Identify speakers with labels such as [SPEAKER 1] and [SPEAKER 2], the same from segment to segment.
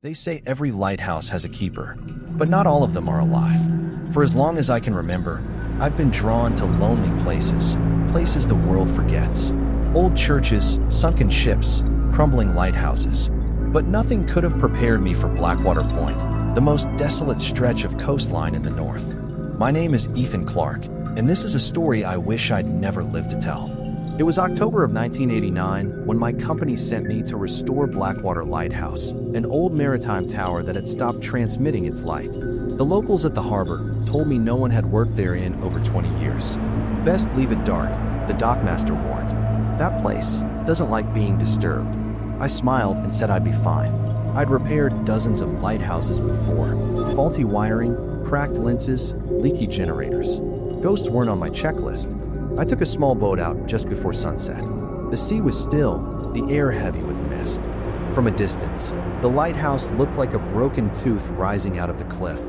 [SPEAKER 1] They say every lighthouse has a keeper, but not all of them are alive. For as long as I can remember, I've been drawn to lonely places, places the world forgets. Old churches, sunken ships, crumbling lighthouses. But nothing could have prepared me for Blackwater Point, the most desolate stretch of coastline in the north. My name is Ethan Clark, and this is a story I wish I'd never lived to tell. It was October of 1989 when my company sent me to restore Blackwater Lighthouse, an old maritime tower that had stopped transmitting its light. The locals at the harbor told me no one had worked there in over 20 years. Best leave it dark, the dockmaster warned. That place doesn't like being disturbed. I smiled and said I'd be fine. I'd repaired dozens of lighthouses before. Faulty wiring, cracked lenses, leaky generators. Ghosts weren't on my checklist. I took a small boat out just before sunset. The sea was still, the air heavy with mist. From a distance, the lighthouse looked like a broken tooth rising out of the cliff,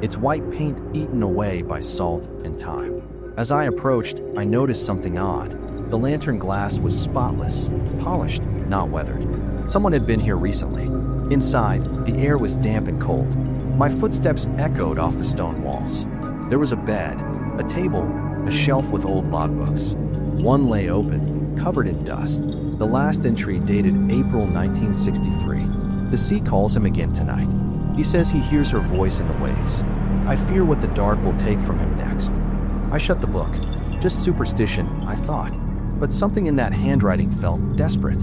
[SPEAKER 1] its white paint eaten away by salt and time. As I approached, I noticed something odd. The lantern glass was spotless, polished, not weathered. Someone had been here recently. Inside, the air was damp and cold. My footsteps echoed off the stone walls. There was a bed, a table, a shelf with old logbooks. One lay open, covered in dust. The last entry dated April 1963. The sea calls him again tonight. He says he hears her voice in the waves. I fear what the dark will take from him next. I shut the book. Just superstition, I thought. But something in that handwriting felt desperate.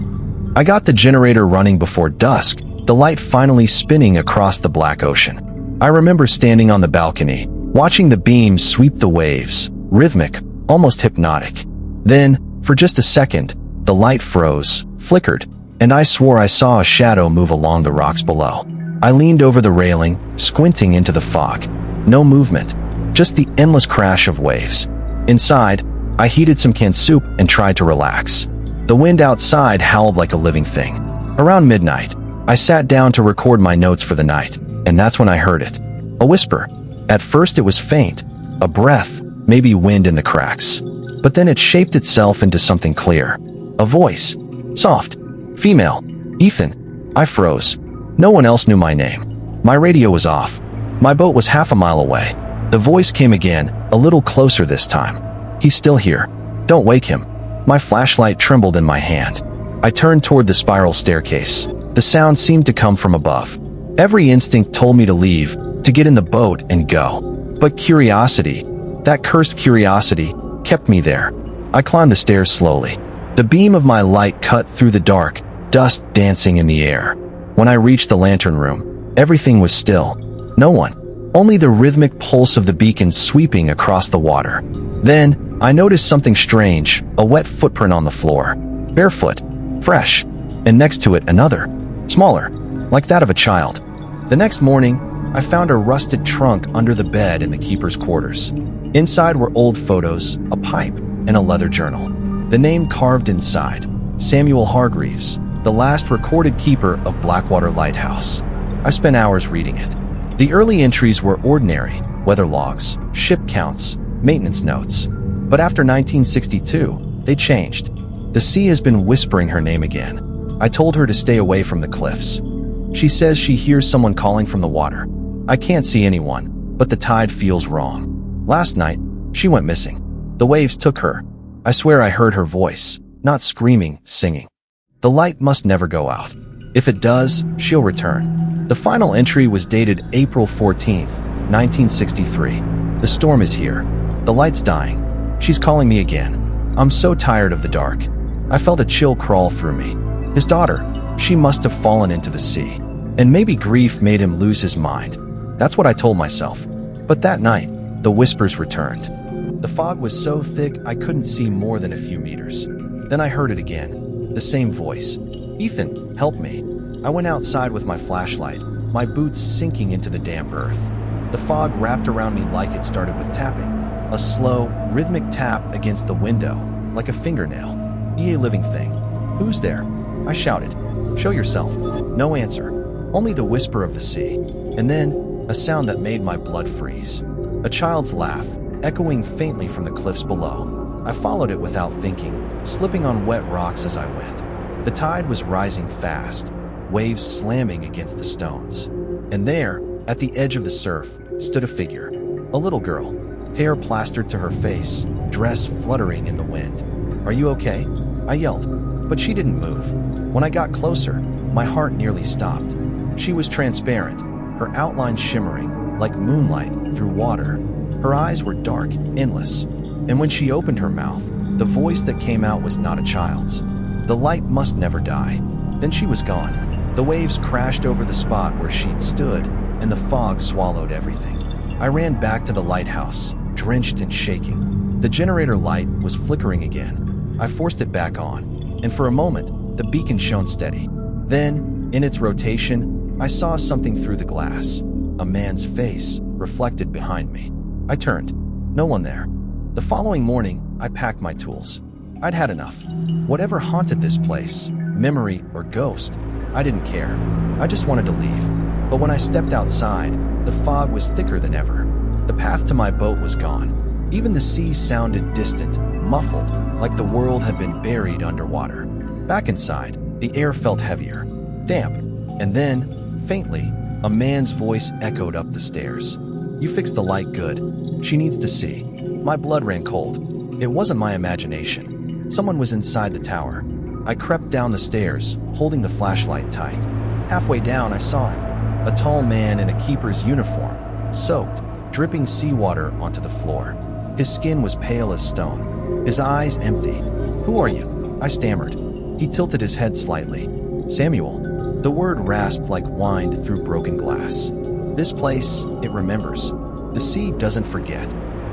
[SPEAKER 1] I got the generator running before dusk, the light finally spinning across the black ocean. I remember standing on the balcony, watching the beams sweep the waves, rhythmic, almost hypnotic. Then, for just a second, the light froze, flickered, and I swore I saw a shadow move along the rocks below. I leaned over the railing, squinting into the fog. No movement, just the endless crash of waves. Inside, I heated some canned soup and tried to relax. The wind outside howled like a living thing. Around midnight, I sat down to record my notes for the night, and that's when I heard it. A whisper. At first it was faint, a breath, maybe wind in the cracks. But then it shaped itself into something clear. A voice. Soft. Female. Ethan. I froze. No one else knew my name. My radio was off. My boat was half a mile away. The voice came again, a little closer this time. He's still here. Don't wake him. My flashlight trembled in my hand. I turned toward the spiral staircase. The sound seemed to come from above. Every instinct told me to leave, to get in the boat and go. But curiosity, that cursed curiosity, kept me there. I climbed the stairs slowly. The beam of my light cut through the dark, dust dancing in the air. When I reached the lantern room, everything was still. No one. Only the rhythmic pulse of the beacon sweeping across the water. Then, I noticed something strange, a wet footprint on the floor. Barefoot. Fresh. And next to it another. Smaller. Like that of a child. The next morning, I found a rusted trunk under the bed in the keeper's quarters. Inside were old photos, a pipe, and a leather journal. The name carved inside. Samuel Hargreaves, the last recorded keeper of Blackwater Lighthouse. I spent hours reading it. The early entries were ordinary, weather logs, ship counts, maintenance notes. But after 1962, they changed. The sea has been whispering her name again. I told her to stay away from the cliffs. She says she hears someone calling from the water. I can't see anyone, but the tide feels wrong. Last night, she went missing. The waves took her. I swear I heard her voice, not screaming, singing. The light must never go out. If it does, she'll return. The final entry was dated April 14th, 1963. The storm is here. The light's dying. She's calling me again. I'm so tired of the dark. I felt a chill crawl through me. His daughter, she must have fallen into the sea. And maybe grief made him lose his mind. That's what I told myself. But that night, the whispers returned. The fog was so thick I couldn't see more than a few meters. Then I heard it again. The same voice. Ethan, help me. I went outside with my flashlight, my boots sinking into the damp earth. The fog wrapped around me like it started with tapping. A slow, rhythmic tap against the window, like a fingernail. Ye living thing. Who's there? I shouted. Show yourself. No answer. Only the whisper of the sea. And then, a sound that made my blood freeze. A child's laugh, echoing faintly from the cliffs below. I followed it without thinking, slipping on wet rocks as I went. The tide was rising fast. waves slamming against the stones. And there, at the edge of the surf, stood a figure. A little girl, hair plastered to her face, dress fluttering in the wind. "Are you okay?" I yelled, but she didn't move. When I got closer, my heart nearly stopped. She was transparent, her outline shimmering like moonlight through water. Her eyes were dark, endless, and when she opened her mouth, the voice that came out was not a child's. "The light must never die." Then she was gone. The waves crashed over the spot where she'd stood, and the fog swallowed everything. I ran back to the lighthouse, drenched and shaking. The generator light was flickering again. I forced it back on, and for a moment, the beacon shone steady. Then, in its rotation, I saw something through the glass. A man's face, reflected behind me. I turned. No one there. The following morning, I packed my tools. I'd had enough. Whatever haunted this place, memory or ghost, I didn't care. I just wanted to leave. But when I stepped outside, the fog was thicker than ever. The path to my boat was gone. Even the sea sounded distant, muffled, like the world had been buried underwater. Back inside, the air felt heavier, damp, and then, faintly, a man's voice echoed up the stairs. "You fixed the light good. She needs to see." My blood ran cold. It wasn't my imagination. Someone was inside the tower. I crept down the stairs, holding the flashlight tight. Halfway down, I saw him. A tall man in a keeper's uniform, soaked, dripping seawater onto the floor. His skin was pale as stone, his eyes empty. "Who are you?" I stammered. He tilted his head slightly. "Samuel." The word rasped like whined through broken glass. "This place, it remembers. The sea doesn't forget.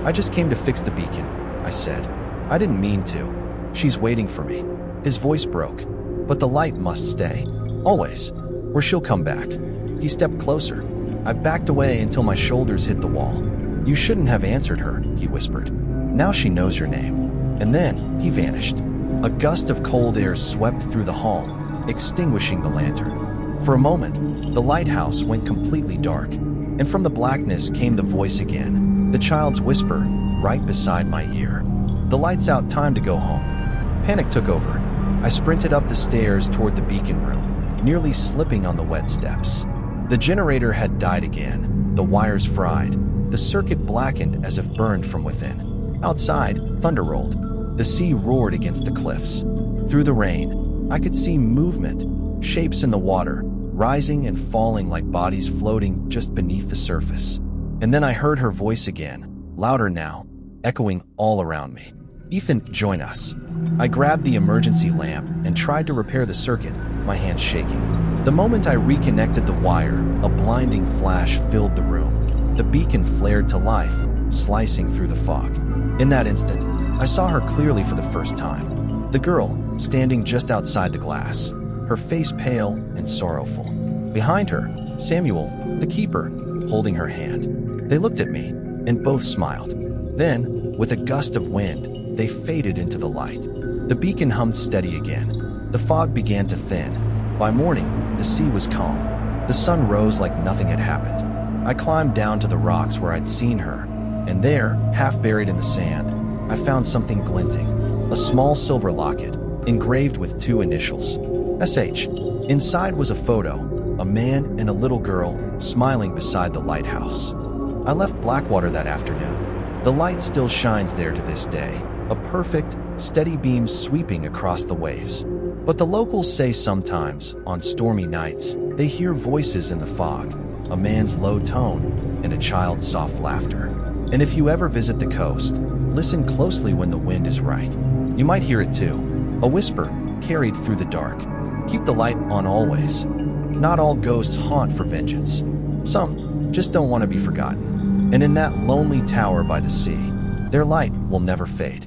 [SPEAKER 1] I just came to fix the beacon," I said. "I didn't mean to. She's waiting for me." His voice broke. "But the light must stay. Always. Or she'll come back." He stepped closer. I backed away until my shoulders hit the wall. "You shouldn't have answered her," he whispered. "Now she knows your name." And then he vanished. A gust of cold air swept through the hall, extinguishing the lantern. For a moment, the lighthouse went completely dark, and from the blackness came the voice again, the child's whisper, right beside my ear. "The light's out, time to go home." Panic took over. I sprinted up the stairs toward the beacon room, nearly slipping on the wet steps. The generator had died again, the wires fried, the circuit blackened as if burned from within. Outside, thunder rolled. The sea roared against the cliffs. Through the rain, I could see movement, shapes in the water, rising and falling like bodies floating just beneath the surface. And then I heard her voice again, louder now, echoing all around me. "Ethan, join us." I grabbed the emergency lamp and tried to repair the circuit, my hands shaking. The moment I reconnected the wire, a blinding flash filled the room. The beacon flared to life, slicing through the fog. In that instant, I saw her clearly for the first time. The girl, standing just outside the glass, her face pale and sorrowful. Behind her, Samuel, the keeper, holding her hand. They looked at me, and both smiled. Then, with a gust of wind, they faded into the light. The beacon hummed steady again. The fog began to thin. By morning, the sea was calm. The sun rose like nothing had happened. I climbed down to the rocks where I'd seen her, and there, half buried in the sand, I found something glinting. A small silver locket, engraved with 2 initials. SH. Inside was a photo, a man and a little girl, smiling beside the lighthouse. I left Blackwater that afternoon. The light still shines there to this day, a perfect, steady beam sweeping across the waves. But the locals say sometimes, on stormy nights, they hear voices in the fog, a man's low tone, and a child's soft laughter. And if you ever visit the coast, listen closely when the wind is right. You might hear it too, a whisper carried through the dark. Keep the light on always. Not all ghosts haunt for vengeance. Some just don't want to be forgotten. And in that lonely tower by the sea, their light will never fade.